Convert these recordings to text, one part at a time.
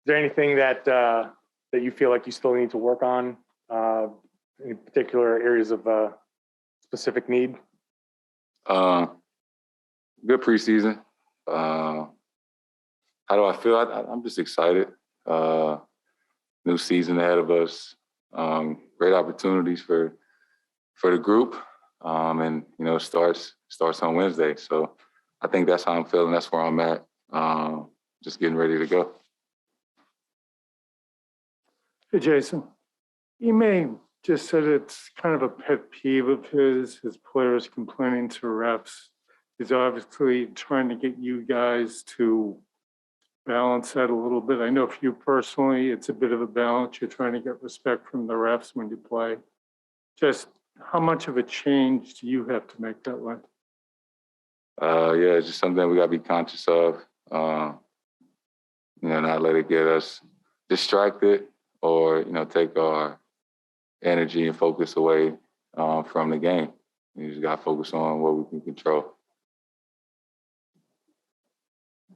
there anything that that you feel like you still need to work on? Any particular areas of specific need? Good preseason. How do I feel? I'm just excited. New season ahead of us. Great opportunities for the group, and it starts on Wednesday. So I think that's how I'm feeling. That's where I'm at. Just getting ready to go. Hey, Jayson. Ime just said it's kind of a pet peeve of his players complaining to refs. He's obviously trying to get you guys to balance that a little bit. I know for you personally, it's a bit of a balance. You're trying to get respect from the refs when you play. Just how much of a change do you have to make that way? Yeah, it's just something we got to be conscious of. Not let it get us distracted or, take our energy and focus away from the game. You just got to focus on what we can control.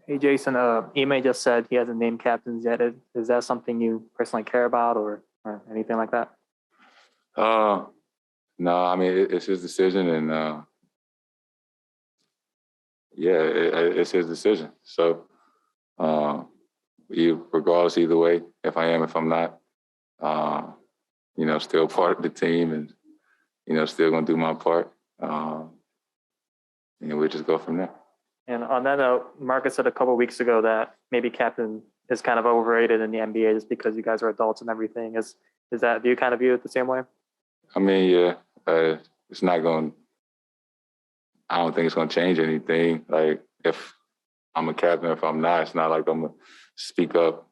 Hey, Jayson, Ime just said he hasn't named captains yet. Is that something you personally care about or anything like that? No, I mean, it's his decision, and it's his decision. So, regardless either way, if I am, if I'm not, still part of the team and, still going to do my part. And we just go from there. And on that note, Marcus said a couple of weeks ago that maybe captain is kind of overrated in the NBA just because you guys are adults and everything. Is that, do you kind of view it the same way? I mean, yeah, it's not going, I don't think it's going to change anything. Like, if I'm a captain, if I'm not, it's not like I'm going to speak up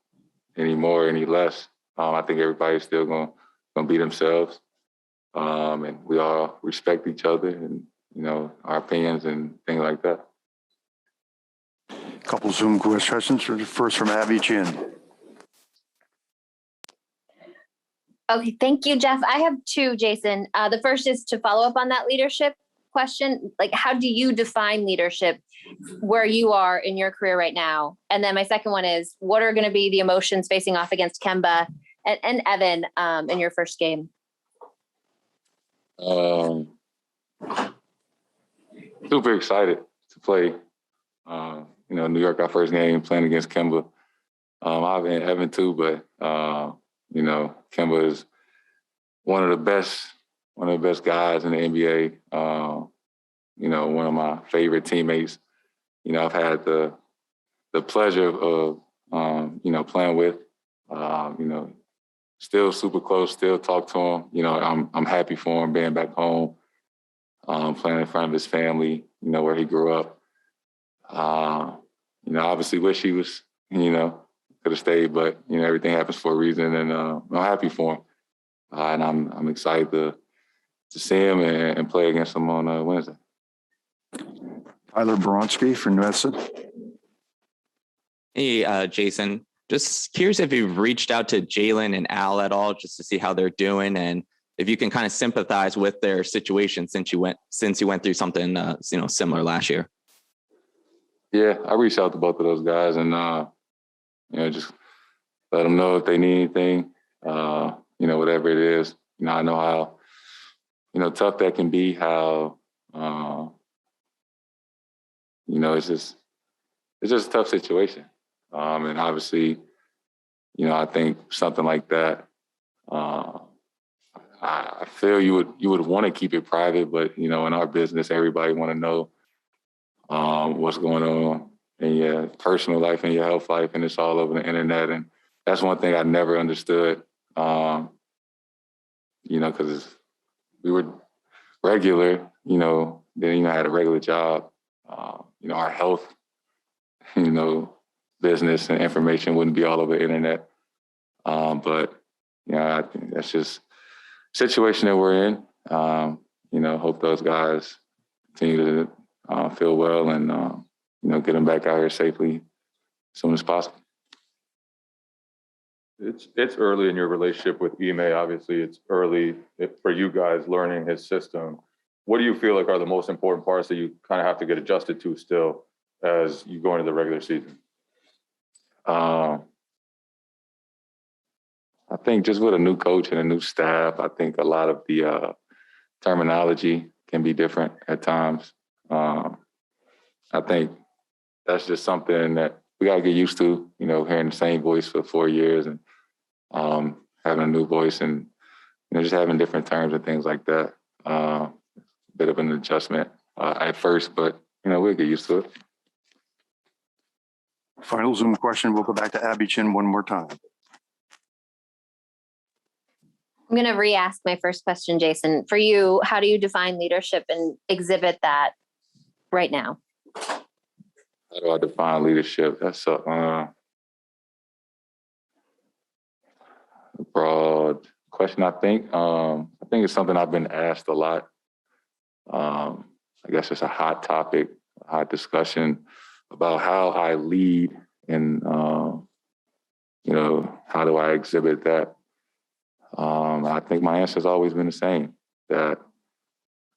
any more, any less. I think everybody's still going to be themselves. And we all respect each other and, our opinions and things like that. Couple Zoom questions. First from Abby Chin. Okay, thank you, Jeff. I have two, Jayson. The first is to follow up on that leadership question. Like, how do you define leadership where you are in your career right now? And then my second one is, what are going to be the emotions facing off against Kemba and Evan in your first game? Super excited to play. New York, our first game, playing against Kemba. I've been Evan too, but Kemba is one of the best guys in the NBA. One of my favorite teammates. I've had the pleasure of playing with. Still super close. Still talk to him. I'm happy for him being back home, playing in front of his family. Where he grew up. Obviously wish he was, could have stayed, but, everything happens for a reason, and I'm happy for him. And I'm excited to see him and play against him on Wednesday. Tyler Bronski from Northside. Hey, Jayson. Just curious if you've reached out to Jalen and Al at all, just to see how they're doing, and if you can kind of sympathize with their situation since you went through something similar last year. Yeah, I reached out to both of those guys, and just let them know if they need anything. Whatever it is. I know how tough that can be. How it's just a tough situation. And obviously, I think something like that. I feel you would want to keep it private, but in our business, everybody want to know what's going on in your personal life and your health life, and it's all over the internet. And that's one thing I never understood, because we were regular, then I had a regular job. Our health, business and information wouldn't be all over the internet. But I think that's just the situation that we're in. Hope those guys continue to feel well and, get them back out here safely as soon as possible. It's early in your relationship with Ime. Obviously, it's early for you guys learning his system. What do you feel like are the most important parts that you kind of have to get adjusted to still as you go into the regular season? I think just with a new coach and a new staff, I think a lot of the terminology can be different at times. I think that's just something that we got to get used to, you know, hearing the same voice for 4 years and having a new voice and, you know, just having different terms and things like that. Bit of an adjustment at first, but, you know, we'll get used to it. Final Zoom question. We'll go back to Abby Chin one more time. I'm going to re-ask my first question, Jayson. For you, how do you define leadership and exhibit that right now? How do I define leadership? That's a broad question, I think. I think it's something I've been asked a lot. I guess it's a hot topic, a hot discussion about how I lead and, you know, how do I exhibit that? I think my answer has always been the same, that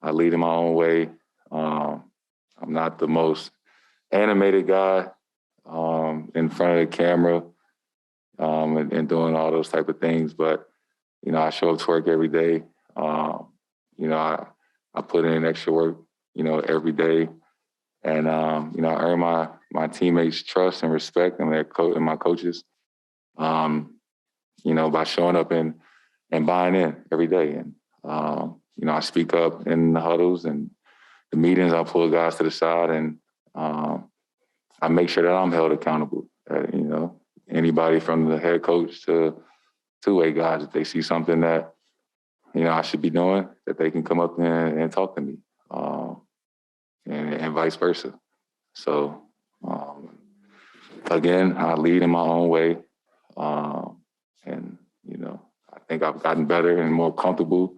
I lead in my own way. I'm not the most animated guy in front of the camera and doing all those type of things, but, you know, I show up to work every day. You know, I put in extra work, you know, every day. And, you know, I earn my teammates' trust and respect and and my coaches, you know, by showing up and buying in every day. And, you know, I speak up in the huddles and the meetings. I pull guys to the side and I make sure that I'm held accountable. You know, anybody from the head coach to two-way guys, if they see something that, you know, I should be doing, that they can come up and talk to me, and vice versa. So, again, I lead in my own way. And, you know, I think I've gotten better and more comfortable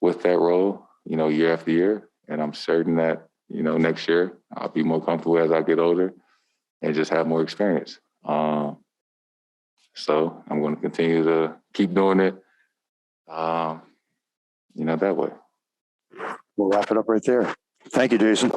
with that role, you know, year after year. And I'm certain that, you know, next year I'll be more comfortable as I get older and just have more experience. So I'm going to continue to keep doing it, you know, that way. We'll wrap it up right there. Thank you, Jayson.